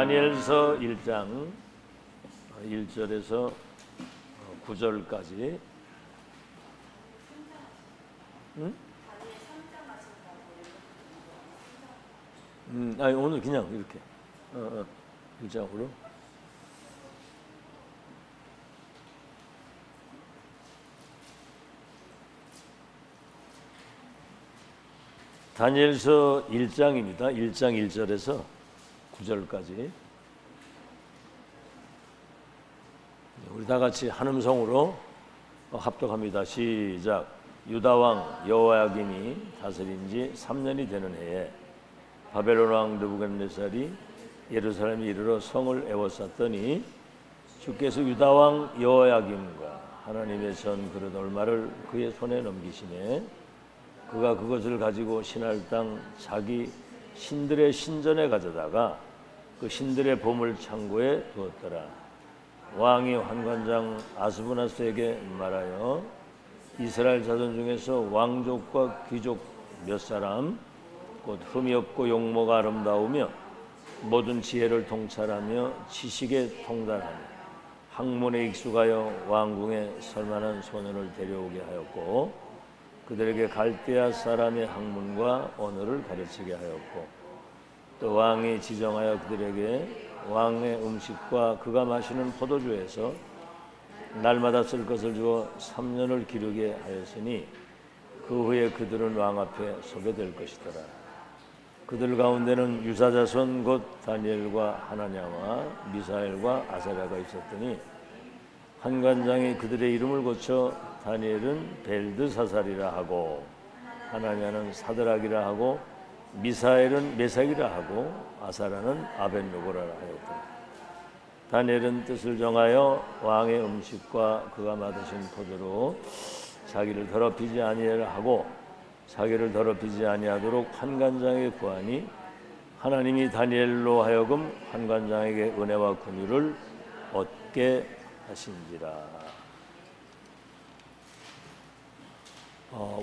다니엘서 1장 1절에서 9절까지. 응? 아니 오늘 그냥 이렇게 1장으로. 다니엘서 1장입니다. 1장 1절에서 9절까지. 우리 다 같이 한 음성으로 합독합니다. 시작. 유다 왕 여호야김이 다스린 지 3년이 되는 해에 바벨론 왕 느부갓네살이 예루살렘에 이르러 성을 에워쌌더니 주께서 유다 왕 여호야김과 하나님의 전 그릇 얼마를 그의 손에 넘기시매 그가 그것을 가지고 신할 땅 자기 신들의 신전에 가져다가 그 신들의 보물 창고에 두었더라. 왕이 환관장 아스부나스에게 말하여 이스라엘 자손 중에서 왕족과 귀족 몇 사람 곧 흠이 없고 용모가 아름다우며 모든 지혜를 통찰하며 지식에 통달하며 학문에 익숙하여 왕궁에 설만한 소년을 데려오게 하였고 그들에게 갈대아 사람의 학문과 언어를 가르치게 하였고 또 왕이 지정하여 그들에게 왕의 음식과 그가 마시는 포도주에서 날마다 쓸 것을 주어 3년을 기르게 하였으니 그 후에 그들은 왕 앞에 서게 될 것이더라. 그들 가운데는 유사자손 곧 다니엘과 하나냐와 미사엘과 아사랴가 있었더니 환관장이 그들의 이름을 고쳐 다니엘은 벨드사살이라 하고 하나냐는 사드락이라 하고 미사엘은 메삭이라 하고 아사랴는 아벳느고라 하였다. 다니엘은 뜻을 정하여 왕의 음식과 그가 맡으신 포도로 자기를 더럽히지 아니하라 하고 자기를 더럽히지 아니하도록 환관장에게 구하니 하나님이 다니엘로 하여금 환관장에게 은혜와 긍휼을 얻게 하신지라.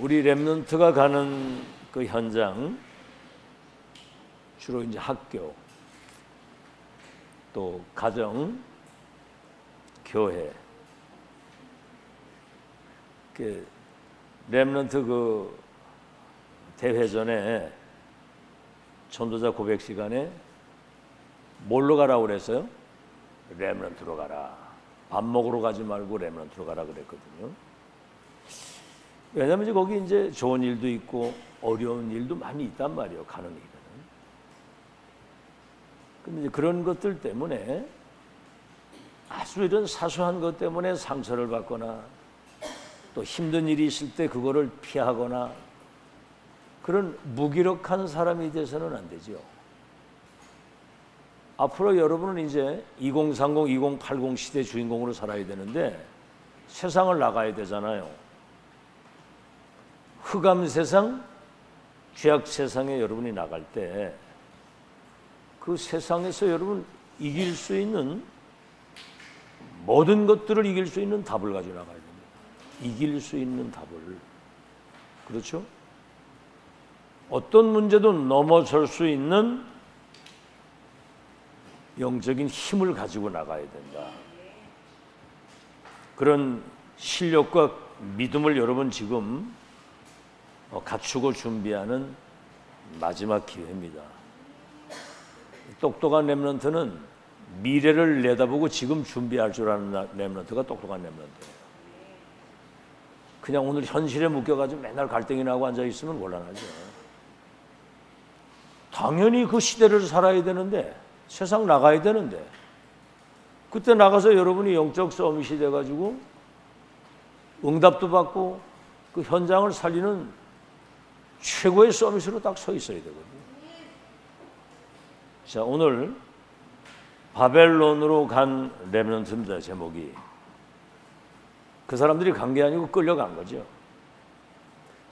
우리 렘넌트가 가는 그 현장 주로 이제 학교 또 가정, 교회. 그 렘넌트 그 대회 전에 전도자 고백 시간에 뭘로 가라고 그랬어요? 렘넌트로 가라. 밥 먹으러 가지 말고 렘넌트로 가라 그랬거든요. 왜냐하면 이제 거기 이제 좋은 일도 있고 어려운 일도 많이 있단 말이에요. 가는 길에는. 근데 이제 그런 것들 때문에 아주 이런 사소한 것 때문에 상처를 받거나 또 힘든 일이 있을 때 그거를 피하거나 그런 무기력한 사람이 돼서는 안 되죠. 앞으로 여러분은 이제 2030, 2080 시대 주인공으로 살아야 되는데 세상을 나가야 되잖아요. 흑암 세상, 죄악 세상에 여러분이 나갈 때 그 세상에서 여러분 이길 수 있는 모든 것들을 이길 수 있는 답을 가지고 나가야 됩니다. 이길 수 있는 답을. 그렇죠? 어떤 문제도 넘어설 수 있는 영적인 힘을 가지고 나가야 된다. 그런 실력과 믿음을 여러분 지금 갖추고 준비하는 마지막 기회입니다. 똑똑한 렘넌트는 미래를 내다보고 지금 준비할 줄 아는 렘넌트가 똑똑한 렘넌트예요. 그냥 오늘 현실에 묶여가지고 맨날 갈등이 나고 앉아있으면 곤란하죠. 당연히 그 시대를 살아야 되는데 세상 나가야 되는데 그때 나가서 여러분이 영적 서밋이 돼가지고 응답도 받고 그 현장을 살리는 최고의 서밋으로 딱 서 있어야 되거든요. 자, 오늘 바벨론으로 간 렘넌트입니다. 제목이. 그 사람들이 간 게 아니고 끌려간 거죠.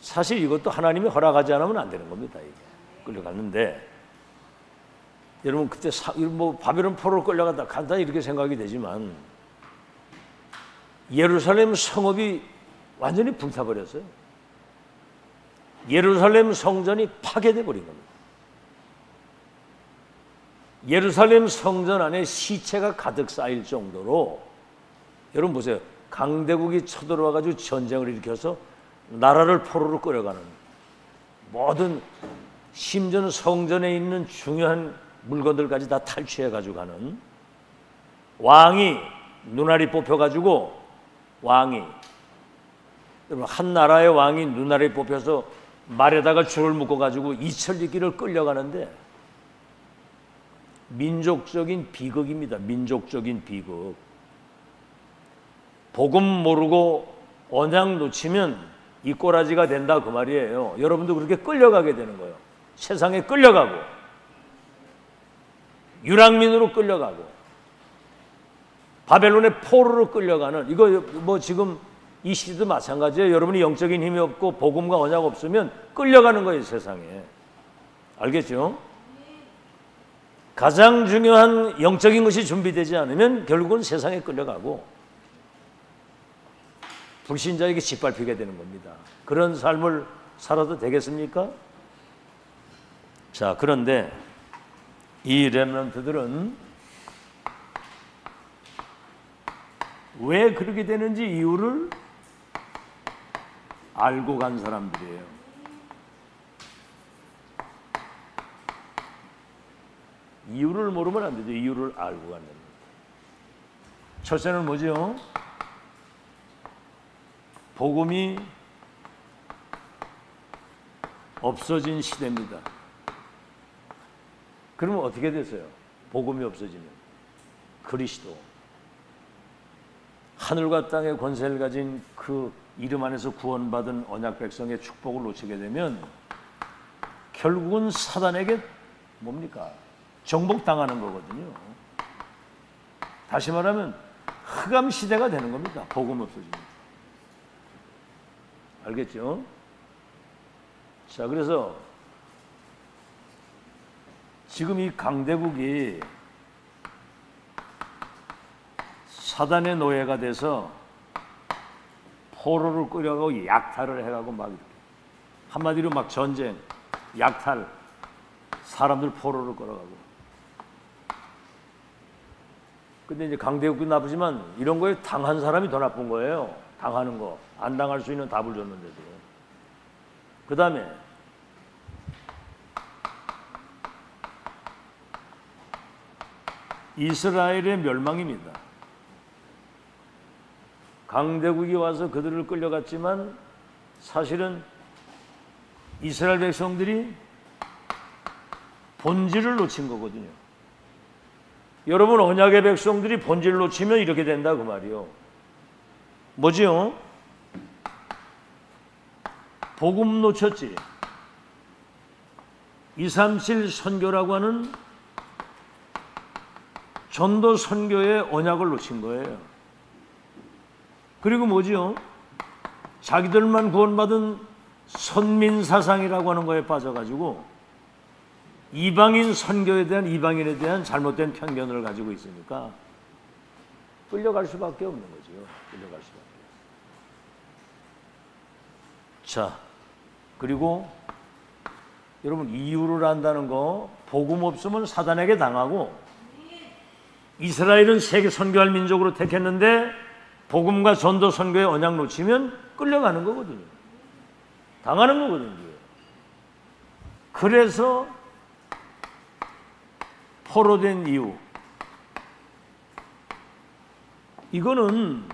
사실 이것도 하나님이 허락하지 않으면 안 되는 겁니다. 이게 끌려갔는데 여러분 그때 뭐 바벨론 포로로 끌려갔다 간단히 이렇게 생각이 되지만 예루살렘 성읍이 완전히 불타버렸어요. 예루살렘 성전이 파괴돼 버린 겁니다. 예루살렘 성전 안에 시체가 가득 쌓일 정도로, 여러분 보세요. 강대국이 쳐들어와 가지고 전쟁을 일으켜서 나라를 포로로 끌어가는, 모든 심지어는 성전에 있는 중요한 물건들까지 다 탈취해 가지고 가는, 왕이 눈알이 뽑혀 가지고, 왕이, 여러분 한 나라의 왕이 눈알이 뽑혀서 말에다가 줄을 묶어 가지고 이철리길을 끌려가는데, 민족적인 비극입니다. 민족적인 비극. 복음 모르고 언약 놓치면 이 꼬라지가 된다 그 말이에요. 여러분도 그렇게 끌려가게 되는 거예요. 세상에 끌려가고, 유랑민으로 끌려가고, 바벨론의 포로로 끌려가는, 이거 뭐 지금 이 시대도 마찬가지예요. 여러분이 영적인 힘이 없고 복음과 언약 없으면 끌려가는 거예요, 세상에. 알겠죠? 가장 중요한 영적인 것이 준비되지 않으면 결국은 세상에 끌려가고 불신자에게 짓밟히게 되는 겁니다. 그런 삶을 살아도 되겠습니까? 자, 그런데 이 렘넌트들은 왜 그렇게 되는지 이유를 알고 간 사람들이에요. 이유를 모르면 안 되죠. 이유를 알고 가는 겁니다. 첫째는 뭐죠? 복음이 없어진 시대입니다. 그러면 어떻게 됐어요? 복음이 없어지면 그리스도, 하늘과 땅의 권세를 가진 그 이름 안에서 구원받은 언약 백성의 축복을 놓치게 되면 결국은 사단에게 뭡니까? 정복당하는 거거든요. 다시 말하면 흑암 시대가 되는 겁니다. 복음 없어지면. 알겠죠? 자, 그래서 지금 이 강대국이 사단의 노예가 돼서 포로를 끌어가고 약탈을 해가고 막 이렇게, 한마디로 막 전쟁, 약탈, 사람들 포로를 끌어가고. 근데 이제 강대국도 나쁘지만 이런 거에 당한 사람이 더 나쁜 거예요. 당하는 거. 안 당할 수 있는 답을 줬는데도. 그 다음에 이스라엘의 멸망입니다. 강대국이 와서 그들을 끌려갔지만 사실은 이스라엘 백성들이 본질을 놓친 거거든요. 여러분, 언약의 백성들이 본질을 놓치면 이렇게 된다 그 말이요. 뭐지요? 복음 놓쳤지. 237 선교라고 하는 전도 선교의 언약을 놓친 거예요. 그리고 뭐지요? 자기들만 구원받은 선민 사상이라고 하는 거에 빠져가지고 이방인 선교에 대한, 이방인에 대한 잘못된 편견을 가지고 있으니까 끌려갈 수밖에 없는 거죠. 끌려갈 수밖에. 자, 그리고 여러분, 이유를 안다는 거, 복음 없으면 사단에게 당하고, 이스라엘은 세계 선교할 민족으로 택했는데 복음과 전도 선교의 언약 놓치면 끌려가는 거거든요. 당하는 거거든요. 그래서 포로된 이유, 이거는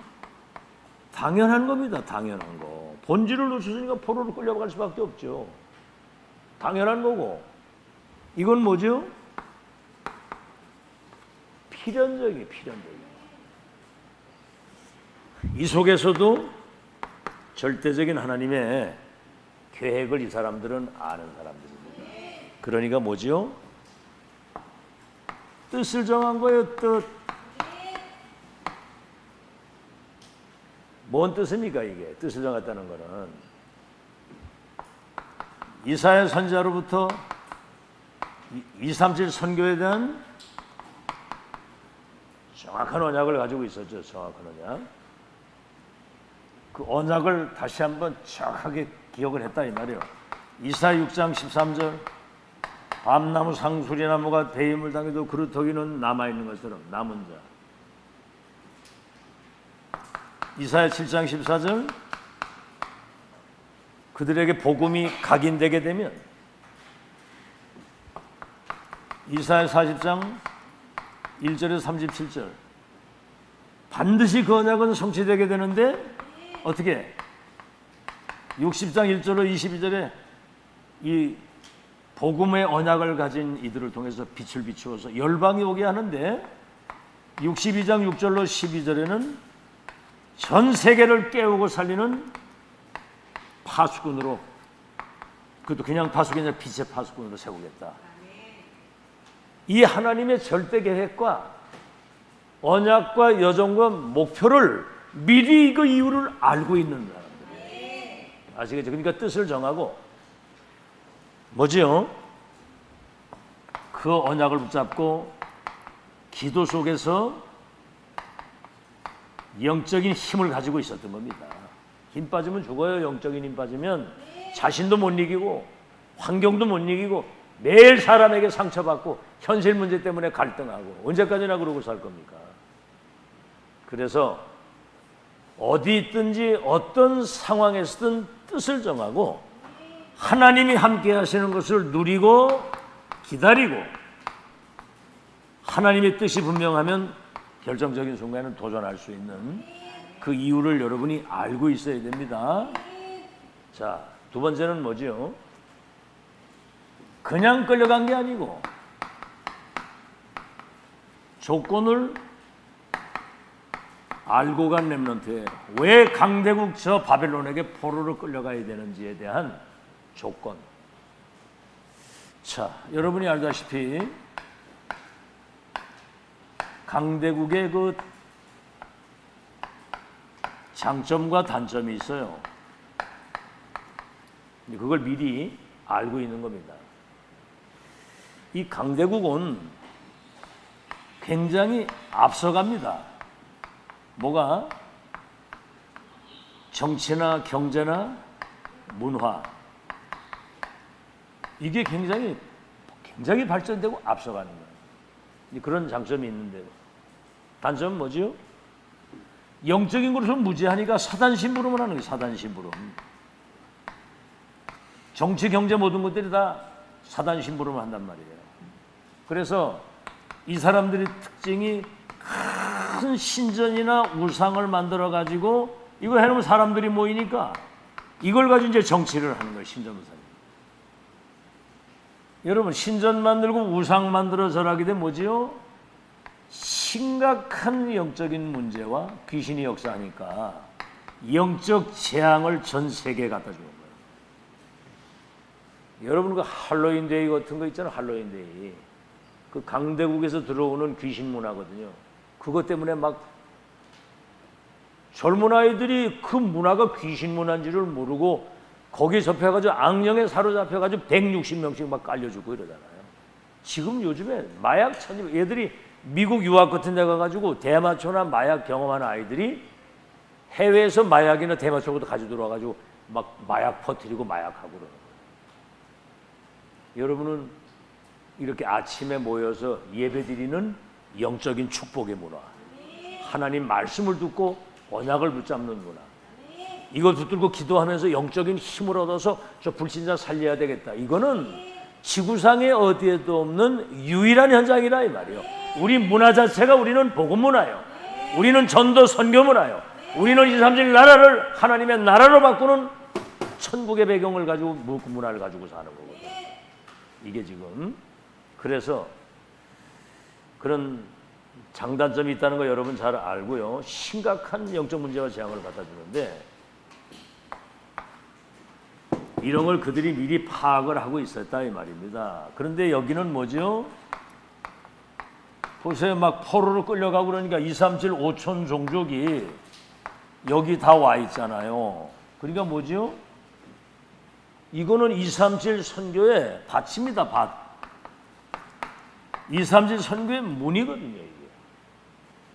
당연한 겁니다. 당연한 거. 본질을 놓쳤으니까 포로로 끌려갈 수밖에 없죠. 당연한 거고. 이건 뭐죠? 필연적이에요. 필연적이에요. 이 속에서도 절대적인 하나님의 계획을 이 사람들은 아는 사람들입니다. 그러니까 뭐죠? 뜻을 정한 거예요. 뜻. 뭔 뜻입니까 이게? 뜻을 정했다는 거는 이사야 선지자로부터 237 선교에 대한 정확한 언약을 가지고 있었죠. 정확한 언약. 그 언약을 다시 한번 정확하게 기억을 했다 이 말이에요. 이사야 6장 13절 밤나무 상수리나무가 배임을 당해도 그루터기는 남아있는 것처럼 남은 자. 이사야 7장 14절 그들에게 복음이 각인되게 되면 이사야 40장 1절에서 37절 반드시 그 언약은 성취되게 되는데 어떻게 60장 1절로 22절에 이 복음의 언약을 가진 이들을 통해서 빛을 비추어서 열방이 오게 하는데 62장 6절로 12절에는 전 세계를 깨우고 살리는 파수꾼으로 그것도 그냥 파수꾼이 아니라 빛의 파수꾼으로 세우겠다. 이 하나님의 절대 계획과 언약과 여정과 목표를 미리 그 이유를 알고 있는 사람들. 아시겠죠? 그러니까 뜻을 정하고 뭐지요? 그 언약을 붙잡고 기도 속에서 영적인 힘을 가지고 있었던 겁니다. 힘 빠지면 죽어요. 영적인 힘 빠지면 자신도 못 이기고 환경도 못 이기고 매일 사람에게 상처받고 현실 문제 때문에 갈등하고 언제까지나 그러고 살 겁니까? 그래서 어디 있든지 어떤 상황에서든 뜻을 정하고 하나님이 함께 하시는 것을 누리고 기다리고 하나님의 뜻이 분명하면 결정적인 순간에는 도전할 수 있는 그 이유를 여러분이 알고 있어야 됩니다. 자, 두 번째는 뭐죠? 그냥 끌려간 게 아니고 조건을 알고 간 렘넌트예요. 왜 강대국 저 바벨론에게 포로로 끌려가야 되는지에 대한 조건. 자, 여러분이 알다시피 강대국의 그 장점과 단점이 있어요. 그걸 미리 알고 있는 겁니다. 이 강대국은 굉장히 앞서갑니다. 뭐가? 정치나 경제나 문화 이게 굉장히 발전되고 앞서가는 거예요. 그런 장점이 있는데 단점은 뭐지요? 영적인 것을 무지하니까 사단심부름을 하는 거예요. 사단심부름. 정치, 경제 모든 것들이 다 사단심부름을 한단 말이에요. 그래서 이 사람들의 특징이 큰 신전이나 우상을 만들어 가지고 이거 해놓으면 사람들이 모이니까 이걸 가지고 이제 정치를 하는 거예요. 신전 우상. 여러분 신전 만들고 우상 만들어 절하게 되면 뭐지요? 심각한 영적인 문제와 귀신이 역사하니까 영적 재앙을 전 세계에 갖다 주는 거예요. 여러분 그 할로윈 데이 같은 거 있잖아요. 할로윈 데이. 그 강대국에서 들어오는 귀신 문화거든요. 그것 때문에 막 젊은 아이들이 그 문화가 귀신 문화인지를 모르고 거기에 접혀가지고 악령에 사로잡혀가지고 160명씩 막 깔려주고 이러잖아요. 지금 요즘에 마약 천지 애들이 미국 유학 같은 데 가가지고 대마초나 마약 경험하는 아이들이 해외에서 마약이나 대마초도 가지고 들어와가지고 막 마약 퍼뜨리고 마약하고 그러는 거예요. 여러분은 이렇게 아침에 모여서 예배드리는 영적인 축복의 문화, 하나님 말씀을 듣고 언약을 붙잡는 문화, 이걸 붙들고 기도하면서 영적인 힘을 얻어서 저 불신자 살려야 되겠다. 이거는 지구상에 어디에도 없는 유일한 현장이라 이 말이에요. 우리 문화 자체가 우리는 복음 문화예요. 우리는 전도 선교 문화예요. 우리는 2, 3, 7 나라를 하나님의 나라로 바꾸는 천국의 배경을 가지고 문화를 가지고 사는 거거든요. 이게 지금 그래서 그런 장단점이 있다는 거 여러분 잘 알고요. 심각한 영적 문제와 재앙을 갖다 주는데 이런 걸 그들이 미리 파악을 하고 있었다 이 말입니다. 그런데 여기는 뭐죠? 보세요. 막 포로로 끌려가고 그러니까 2, 3, 7, 5천 종족이 여기 다 와 있잖아요. 그러니까 뭐죠? 이거는 2, 3, 7 선교의 밭입니다. 밭. 2, 3, 7 선교의 문이거든요. 이게.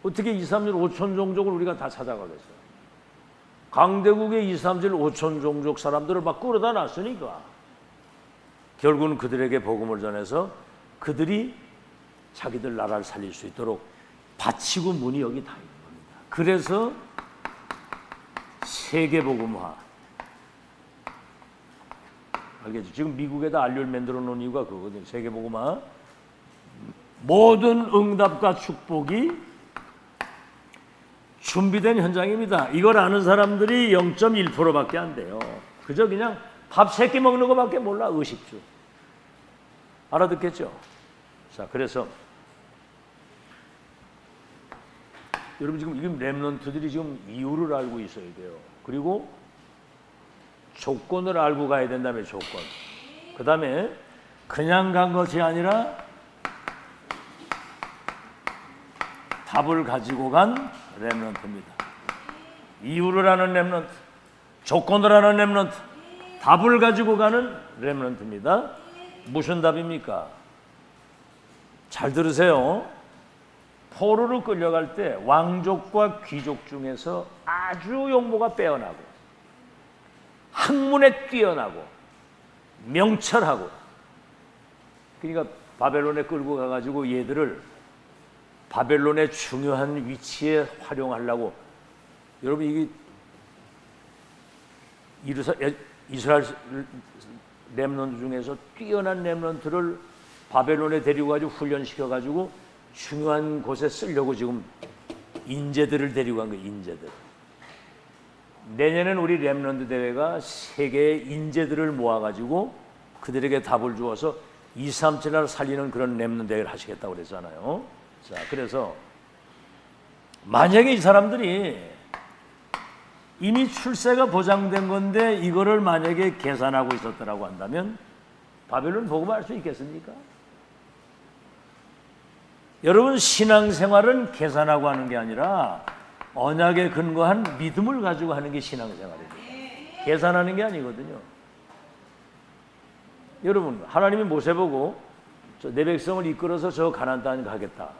어떻게 2, 3, 7, 5천 종족을 우리가 다 찾아가겠어요? 강대국의 2, 3, 7, 5천 종족 사람들을 막 끌어다 놨으니까 결국은 그들에게 복음을 전해서 그들이 자기들 나라를 살릴 수 있도록 바치고 문이 여기 다 있는 겁니다. 그래서 세계복음화. 알겠죠? 지금 미국에다 알료를 만들어 놓은 이유가 그거거든요. 세계복음화. 모든 응답과 축복이 준비된 현장입니다. 이걸 아는 사람들이 0.1%밖에 안 돼요. 그저 그냥 밥 3끼 먹는 것밖에 몰라. 의식주. 알아듣겠죠? 자, 그래서 여러분 지금 렘넌트들이 지금 이유를 알고 있어야 돼요. 그리고 조건을 알고 가야 된다며, 조건. 그 다음에 그냥 간 것이 아니라 답을 가지고 간 렘넌트입니다. 이유를 아는 렘넌트, 조건을 아는 렘넌트, 답을 가지고 가는 렘넌트입니다. 무슨 답입니까? 잘 들으세요. 포로로 끌려갈 때 왕족과 귀족 중에서 아주 용모가 빼어나고 학문에 뛰어나고 명철하고, 그러니까 바벨론에 끌고 가가지고 얘들을 바벨론의 중요한 위치에 활용하려고. 여러분 이게 이스라엘 렘넌트 중에서 뛰어난 렘넌트를 바벨론에 데리고 가지고 훈련시켜 가지고 중요한 곳에 쓰려고 지금 인재들을 데리고 간 거예요. 인재들. 내년엔 우리 렘넌트 대회가 세계의 인재들을 모아가지고 그들에게 답을 주어서 2, 3, 7날 살리는 그런 렘넌트 대회를 하시겠다고 그랬잖아요. 자, 그래서 만약에 이 사람들이 이미 출세가 보장된 건데 이거를 만약에 계산하고 있었더라고 한다면 바벨론 복음할 수 있겠습니까? 여러분, 신앙생활은 계산하고 하는 게 아니라 언약에 근거한 믿음을 가지고 하는 게 신앙생활입니다. 계산하는 게 아니거든요. 여러분, 하나님이 모세 보고 내 백성을 이끌어서 저 가나안 땅에 가겠다.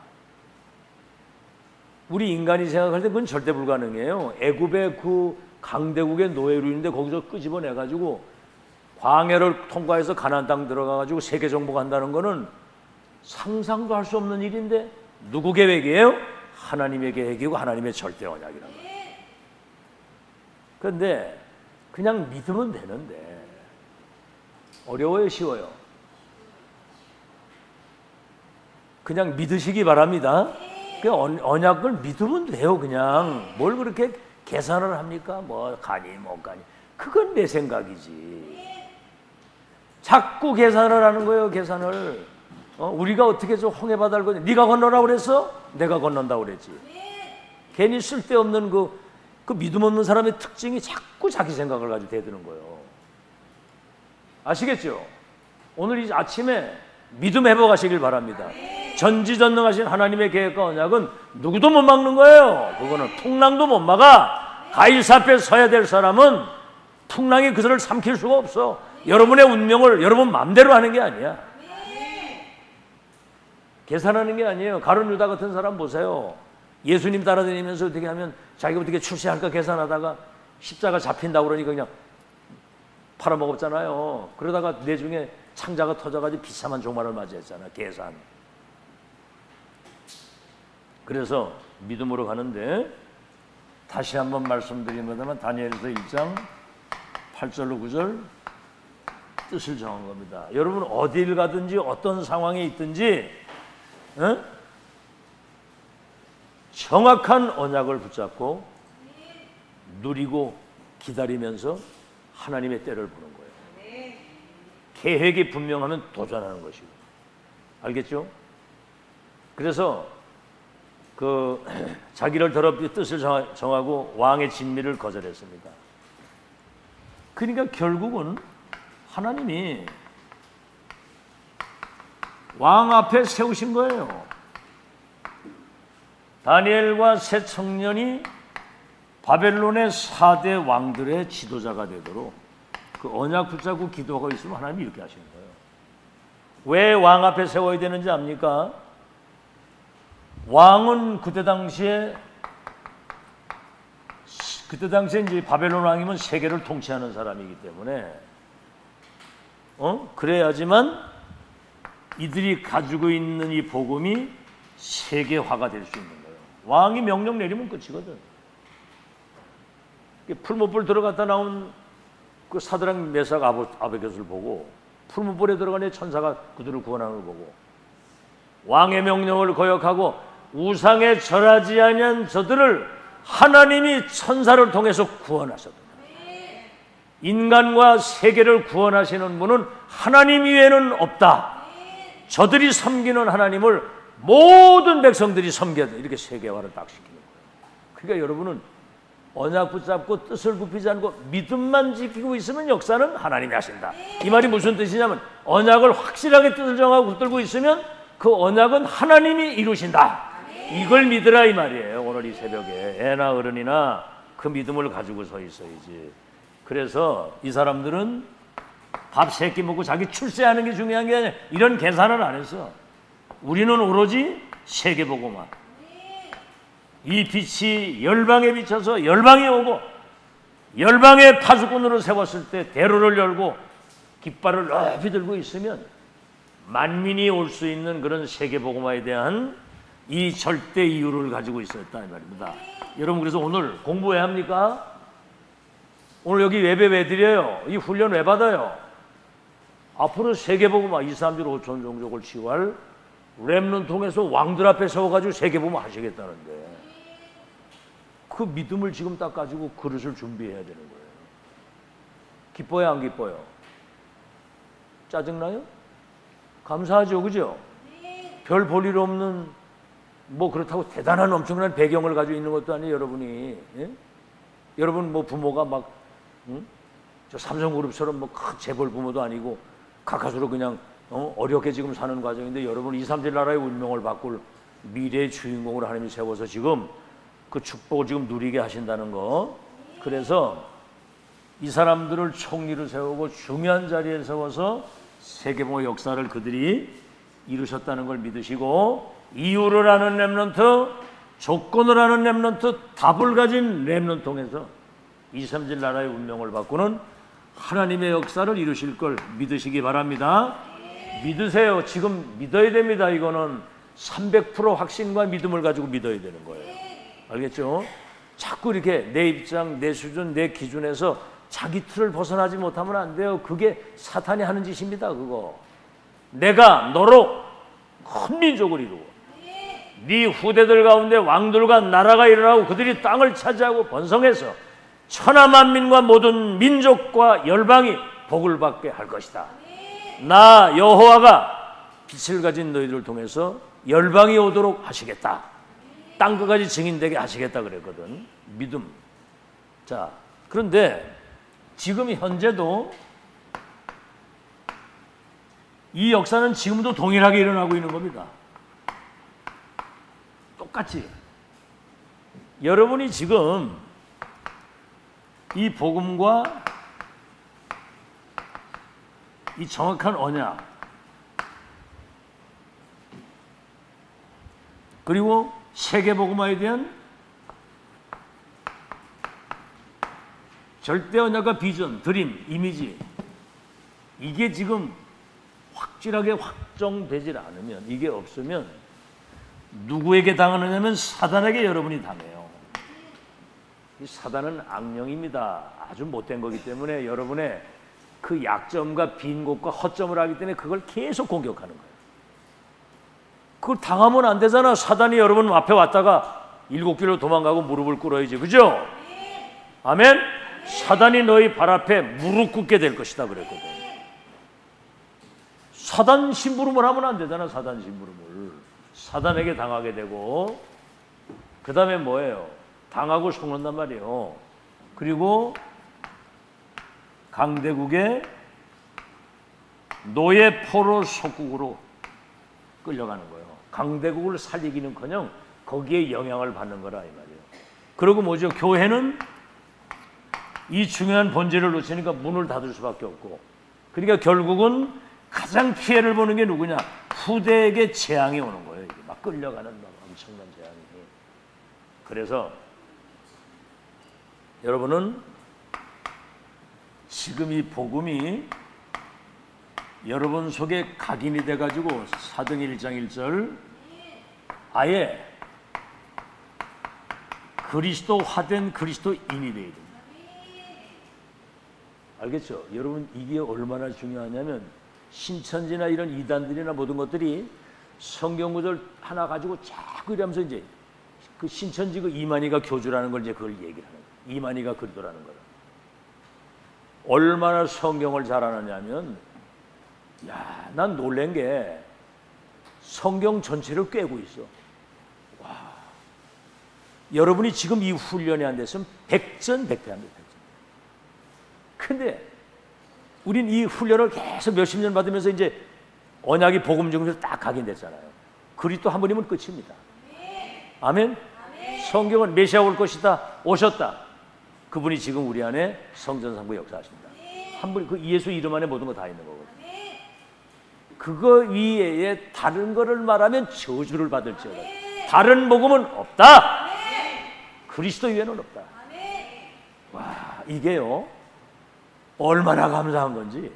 우리 인간이 생각할 때 그건 절대 불가능해요. 애굽의 그 강대국의 노예로 있는데 거기서 끄집어내 가지고 광야를 통과해서 가나안 땅 들어가 가지고 세계 정복한다는 거는 상상도 할 수 없는 일인데 누구 계획이에요? 하나님의 계획이고 하나님의 절대 언약이라는 거예요. 그런데 그냥 믿으면 되는데 어려워요, 쉬워요? 그냥 믿으시기 바랍니다. 그 언약을 믿으면 돼요. 그냥 뭘 그렇게 계산을 합니까? 뭐 가니 못 가니, 그건 내 생각이지. 자꾸 계산을 하는 거예요. 계산을. 우리가 어떻게 저 홍해바다를 건너, 네가 건너라고 그랬어? 내가 건넌다고 그랬지. 괜히 쓸데없는 그 믿음 없는 사람의 특징이 자꾸 자기 생각을 가지고 대드는 거예요. 아시겠죠? 오늘 이 아침에 믿음 회복하시길 바랍니다. 전지전능하신 하나님의 계획과 언약은 누구도 못 막는 거예요. 그거는 풍랑도 못 막아. 가이사 앞에 서야 될 사람은 풍랑이 그들을 삼킬 수가 없어. 여러분의 운명을 여러분 마음대로 하는 게 아니야. 계산하는 게 아니에요. 가룟 유다 같은 사람 보세요. 예수님 따라다니면서 어떻게 하면 자기가 어떻게 출세할까 계산하다가 십자가 잡힌다고 그러니까 그냥 팔아먹었잖아요. 그러다가 내중에 창자가 터져가지고 비참한 종말을 맞이했잖아. 계산. 그래서 믿음으로 가는데, 다시 한번 말씀드립니다만 다니엘서 1장 8절로 9절 뜻을 정한 겁니다. 여러분 어딜 가든지 어떤 상황에 있든지 정확한 언약을 붙잡고 누리고 기다리면서 하나님의 때를 보는 거예요. 계획이 분명하면 도전하는 것이고. 알겠죠? 그래서 자기를 더럽히 뜻을 정하고 왕의 진미를 거절했습니다. 그러니까 결국은 하나님이 왕 앞에 세우신 거예요. 다니엘과 세 청년이 바벨론의 4대 왕들의 지도자가 되도록 그 언약 붙잡고 기도하고 있으면 하나님이 이렇게 하시는 거예요. 왜 왕 앞에 세워야 되는지 압니까? 왕은 그때 당시에 이제 바벨론 왕이면 세계를 통치하는 사람이기 때문에 그래야지만 이들이 가지고 있는 이 복음이 세계화가 될 수 있는 거예요. 왕이 명령 내리면 끝이거든. 풀무불 들어갔다 나온 그 사드락 메삭 아베겟을 보고 풀무불에 들어간 천사가 그들을 구원하는 걸 보고 왕의 명령을 거역하고 우상에 절하지 아니한 저들을 하나님이 천사를 통해서 구원하셨다. 인간과 세계를 구원하시는 분은 하나님 이외에는 없다. 저들이 섬기는 하나님을 모든 백성들이 섬겨야 돼. 이렇게 세계화를 딱 시키는 거예요. 그러니까 여러분은 언약 붙잡고 뜻을 굽히지 않고 믿음만 지키고 있으면 역사는 하나님이 하신다. 이 말이 무슨 뜻이냐면 언약을 확실하게 뜻을 정하고 붙들고 있으면 그 언약은 하나님이 이루신다. 이걸 믿으라 이 말이에요. 오늘 이 새벽에 애나 어른이나 그 믿음을 가지고 서 있어야지. 그래서 이 사람들은 밥 3끼 먹고 자기 출세하는 게 중요한 게 아니라 이런 계산을 안 했어. 우리는 오로지 세계보고만. 이 빛이 열방에 비쳐서 열방이 오고 열방의 파수꾼으로 세웠을 때 대로를 열고 깃발을 높이 들고 있으면 만민이 올 수 있는 그런 세계복음화에 대한 이 절대 이유를 가지고 있었다 이 말입니다. 여러분 그래서 오늘 공부 왜 합니까? 오늘 여기 예배 왜 드려요? 이 훈련 왜 받아요? 앞으로 세계복음화 2, 3주 5천 종족을 치유할 렘넌트 통해서 왕들 앞에 세워가지고 세계복음화 하시겠다는데 그 믿음을 지금 딱 가지고 그릇을 준비해야 되는 거예요. 기뻐요 안 기뻐요? 짜증나요? 감사하죠, 그죠? 별 볼 일 없는 뭐 그렇다고 대단한 엄청난 배경을 가지고 있는 것도 아니에요, 여러분이. 예? 여러분 뭐 부모가 막 저 삼성그룹처럼 뭐 큰 재벌 부모도 아니고 가까스로 그냥 어렵게 지금 사는 과정인데 여러분 2, 3질 나라의 운명을 바꿀 미래의 주인공으로 하나님이 세워서 지금 그 축복을 지금 누리게 하신다는 거. 그래서 이 사람들을 총리로 세우고 중요한 자리에 세워서 세계복음의 역사를 그들이 이루셨다는 걸 믿으시고 이유를 아는 렘넌트, 조건을 아는 렘넌트, 답을 가진 렘넌트 통해서 2, 3질 나라의 운명을 바꾸는 하나님의 역사를 이루실 걸 믿으시기 바랍니다. 믿으세요. 지금 믿어야 됩니다. 이거는 300% 확신과 믿음을 가지고 믿어야 되는 거예요. 알겠죠? 자꾸 이렇게 내 입장, 내 수준, 내 기준에서 자기 틀을 벗어나지 못하면 안 돼요. 그게 사탄이 하는 짓입니다. 그거. 내가 너로 큰 민족을 이루고 네 후대들 가운데 왕들과 나라가 일어나고 그들이 땅을 차지하고 번성해서 천하만민과 모든 민족과 열방이 복을 받게 할 것이다. 나 여호와가 빛을 가진 너희들을 통해서 열방이 오도록 하시겠다. 땅 끝까지 증인되게 하시겠다 그랬거든. 믿음. 자, 그런데 지금 현재도 이 역사는 지금도 동일하게 일어나고 있는 겁니다. 똑같이. 여러분이 지금 이 복음과 이 정확한 언약 그리고 세계복음화에 대한 절대 언약과 비전, 드림, 이미지 이게 지금 확실하게 확정되질 않으면 이게 없으면 누구에게 당하느냐면 사단에게 여러분이 당해요. 이 사단은 악령입니다. 아주 못된 거기 때문에 여러분의 그 약점과 빈 곳과 허점을 알기 때문에 그걸 계속 공격하는 거예요. 그걸 당하면 안 되잖아. 사단이 여러분 앞에 왔다가 7길로 도망가고 무릎을 꿇어야지. 그죠? 아멘? 사단이 너희 발 앞에 무릎 꿇게 될 것이다 그랬거든. 사단 심부름을 하면 안 되잖아. 사단 심부름을. 사단에게 당하게 되고 그 다음에 뭐예요? 당하고 속는단 말이에요. 그리고 강대국의 노예 포로 속국으로 끌려가는 거예요. 강대국을 살리기는커녕 거기에 영향을 받는 거라 이 말이에요. 그리고 뭐죠? 교회는 이 중요한 본질을 놓치니까 문을 닫을 수밖에 없고 그러니까 결국은 가장 피해를 보는 게 누구냐? 후대에게 재앙이 오는 거예요. 이게 막 끌려가는 막 엄청난 재앙이. 그래서 여러분은 지금 이 복음이 여러분 속에 각인이 돼가지고 사도행 1장 1절 아예 그리스도화된 그리스도인이 되어야 됩니다. 알겠죠? 여러분 이게 얼마나 중요하냐면 신천지나 이런 이단들이나 모든 것들이 성경 구절 하나 가지고 자꾸 이러면서 이제 그 신천지 그 이만희가 교주라는 걸 이제 그걸 얘기를 하는 거예요. 이만희가 그리도라는 거라. 얼마나 성경을 잘 아느냐면 야, 난 놀란 게 성경 전체를 꿰고 있어. 와, 여러분이 지금 이 훈련이 안 됐으면 백전백패합니다. 근데 우린 이 훈련을 계속 몇십 년 받으면서 이제 언약이 복음 중에서 딱 각인됐잖아요. 그리스도 한 분이면 끝입니다. 아멘. 성경은 메시아 올 것이다, 오셨다. 그분이 지금 우리 안에 성전상부 역사하십니다. 한 분이 그 예수 이름 안에 모든 거 다 있는 거거든요. 그거 위에 다른 거를 말하면 저주를 받을지어다. 다른 복음은 없다. 그리스도 위에는 없다. 와, 이게요 얼마나 감사한 건지.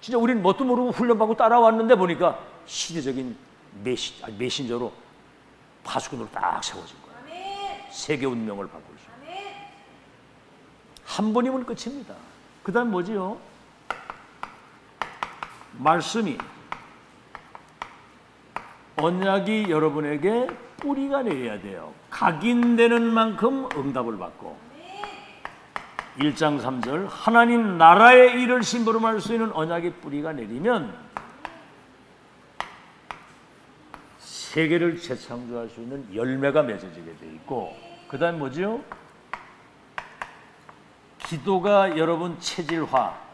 진짜 우리는 뭣도 모르고 훈련받고 따라왔는데 보니까 시대적인 메신저로 파수꾼으로 딱 세워진 거예요. 세계 운명을 바꿀 수 있는. 한 번이면 끝입니다. 그 다음 뭐지요? 말씀이 언약이 여러분에게 뿌리가 내려야 돼요. 각인되는 만큼 응답을 받고 1장 3절 하나님 나라의 일을 심부름할 수 있는 언약의 뿌리가 내리면 세계를 재창조할 수 있는 열매가 맺어지게 돼 있고 그 다음 뭐죠? 기도가 여러분 체질화.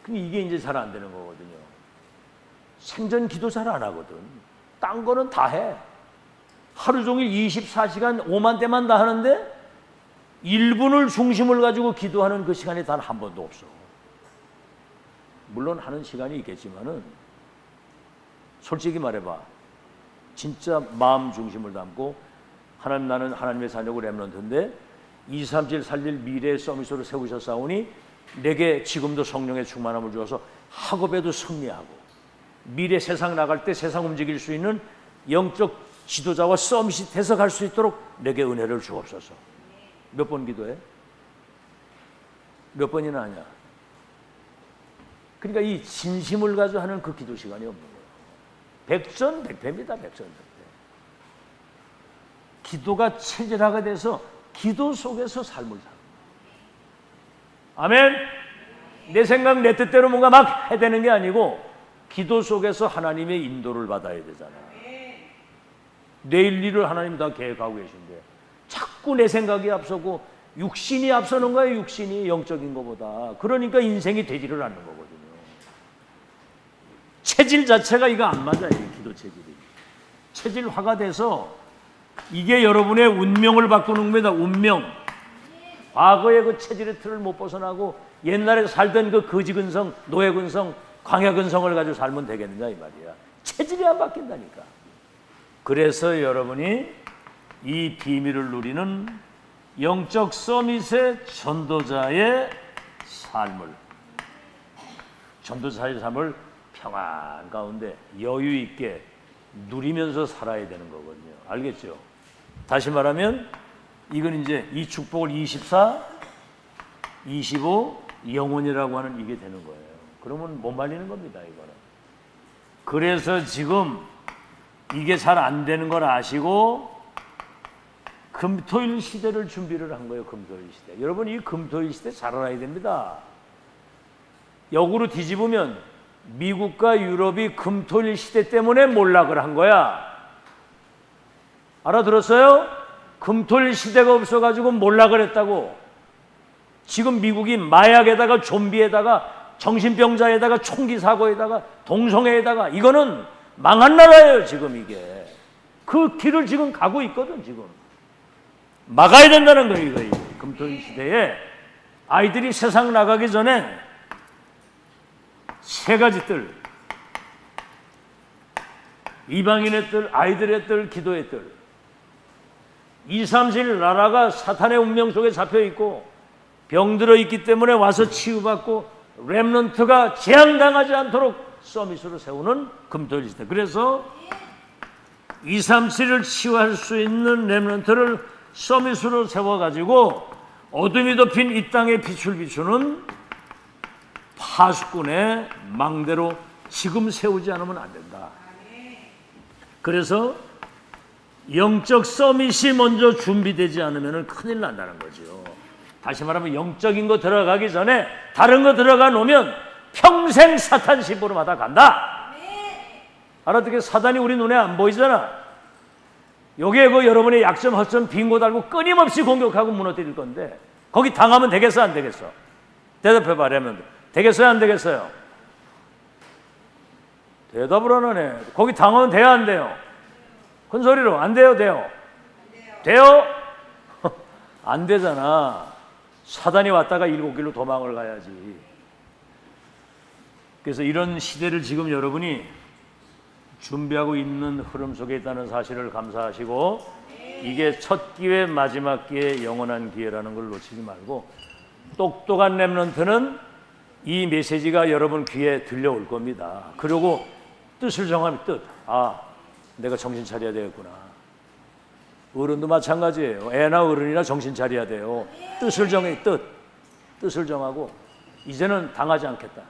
이게 이제 잘 안 되는 거거든요. 생전 기도 잘 안 하거든. 딴 거는 다 해. 하루 종일 24시간 5만 대만 다 하는데 1분을 중심을 가지고 기도하는 그 시간이 단 한 번도 없어. 물론 하는 시간이 있겠지만은 솔직히 말해봐. 진짜 마음 중심을 담고 하나님 나는 하나님의 자녀고 렘넌트인데 237 살릴 미래의 서밋으로 세우셨사오니 내게 지금도 성령의 충만함을 주어서 학업에도 승리하고 미래 세상 나갈 때 세상 움직일 수 있는 영적 지도자와 서밋이 돼서 갈 수 있도록 내게 은혜를 주옵소서. 몇 번 기도해? 몇 번이나 하냐? 그러니까 이 진심을 가지고 하는 그 기도 시간이 없는 거예요. 백전백패입니다. 백전백패. 기도가 체질화가 돼서 기도 속에서 삶을 사는 거예요. 아멘. 내 생각 내 뜻대로 뭔가 막 해대는 게 아니고 기도 속에서 하나님의 인도를 받아야 되잖아요. 내일 일을 하나님 다 계획하고 계신데 자꾸 내 생각이 앞서고 육신이 앞서는 거예요. 육신이 영적인 것보다. 그러니까 인생이 되지를 않는 거거든요. 체질 자체가 이거 안 맞아요. 기도 체질이. 체질화가 돼서 이게 여러분의 운명을 바꾸는 겁니다. 운명. 과거의 그 체질의 틀을 못 벗어나고 옛날에 살던 그 거지근성, 노예근성, 광야근성을 가지고 살면 되겠느냐 이 말이야. 체질이 안 바뀐다니까. 그래서 여러분이 이 비밀을 누리는 영적 서밋의 전도자의 삶을 평안 가운데 여유 있게 누리면서 살아야 되는 거거든요. 알겠죠? 다시 말하면 이건 이제 이 축복을 24, 25 영혼이라고 하는 이게 되는 거예요. 그러면 못 말리는 겁니다. 이거는. 그래서 지금 이게 잘 안 되는 걸 아시고 금토일 시대를 준비를 한 거예요. 금토일 시대. 여러분 이 금토일 시대 잘 알아야 됩니다. 역으로 뒤집으면 미국과 유럽이 금토일 시대 때문에 몰락을 한 거야. 알아들었어요? 금토일 시대가 없어가지고 몰락을 했다고. 지금 미국이 마약에다가 좀비에다가 정신병자에다가 총기 사고에다가 동성애에다가 이거는 망한 나라예요. 지금 이게 그 길을 지금 가고 있거든. 지금 막아야 된다는 거예요. 이거 금토일 시대에 아이들이 세상 나가기 전에 세 가지 뜰, 이방인의 뜰, 아이들의 뜰, 기도의 뜰. 237 나라가 사탄의 운명 속에 잡혀 있고 병들어 있기 때문에 와서 치유받고 렘넌트가 재앙당하지 않도록 서밋으로 세우는 금토일 시대. 그래서 237을 치유할 수 있는 렘넌트를 서밋으로 세워가지고 어둠이 덮인 이 땅에 빛을 비추는 파수꾼의 망대로 지금 세우지 않으면 안 된다. 그래서 영적 서밋이 먼저 준비되지 않으면 큰일 난다는 거죠. 다시 말하면 영적인 거 들어가기 전에 다른 거 들어가 놓으면 평생 사탄 심부름하다 간다. 알아듣게? 사단이 우리 눈에 안 보이잖아. 요게 그 여러분의 약점, 허점, 빈 곳 알고 끊임없이 공격하고 무너뜨릴 건데 거기 당하면 되겠어, 안 되겠어? 대답해 봐라면 되겠어요, 안 되겠어요? 대답을 안 하네. 거기 당하면 돼요, 안 돼요? 큰 소리로 안 돼요, 돼요? 돼요? 안 되잖아. 사단이 왔다가 7길로 도망을 가야지. 그래서 이런 시대를 지금 여러분이 준비하고 있는 흐름 속에 있다는 사실을 감사하시고, 이게 첫 기회, 마지막 기회, 영원한 기회라는 걸 놓치지 말고, 똑똑한 렘넌트는 이 메시지가 여러분 귀에 들려올 겁니다. 그리고 뜻을 정하면 뜻. 아, 내가 정신 차려야 되겠구나. 어른도 마찬가지예요. 애나 어른이나 정신 차려야 돼요. 뜻을 정해, 뜻을 정하고 이제는 당하지 않겠다.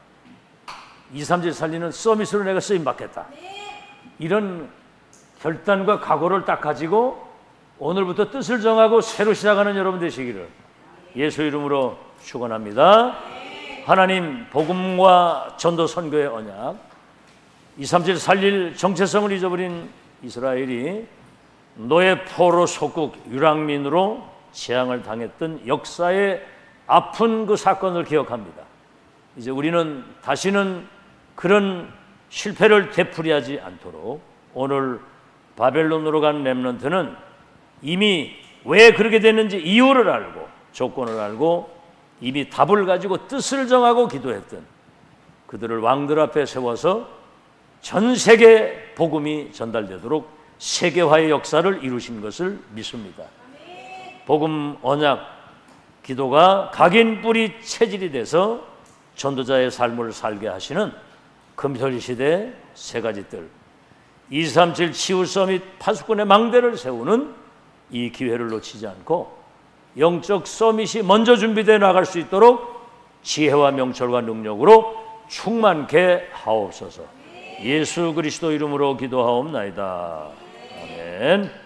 237 살리는 서밋으로 내가 쓰임 받겠다. 이런 결단과 각오를 딱 가지고 오늘부터 뜻을 정하고 새로 시작하는 여러분 되시기를 예수 이름으로 축원합니다. 하나님 복음과 전도 선교의 언약, 237 살릴 정체성을 잊어버린 이스라엘이 노예 포로 속국 유랑민으로 재앙을 당했던 역사의 아픈 그 사건을 기억합니다. 이제 우리는 다시는 그런 실패를 되풀이하지 않도록 오늘 바벨론으로 간 렘넌트는 이미 왜 그렇게 됐는지 이유를 알고 조건을 알고 이미 답을 가지고 뜻을 정하고 기도했던 그들을 왕들 앞에 세워서 전 세계 복음이 전달되도록 세계화의 역사를 이루신 것을 믿습니다. 복음 언약 기도가 각인 뿌리 체질이 돼서 전도자의 삶을 살게 하시는 금토일 시대의 세 가지 뜰, 237 치유 서밋 파수꾼의 망대를 세우는 이 기회를 놓치지 않고 영적 서밋이 먼저 준비되어 나갈 수 있도록 지혜와 명철과 능력으로 충만케 하옵소서. 예수 그리스도 이름으로 기도하옵나이다. 아멘.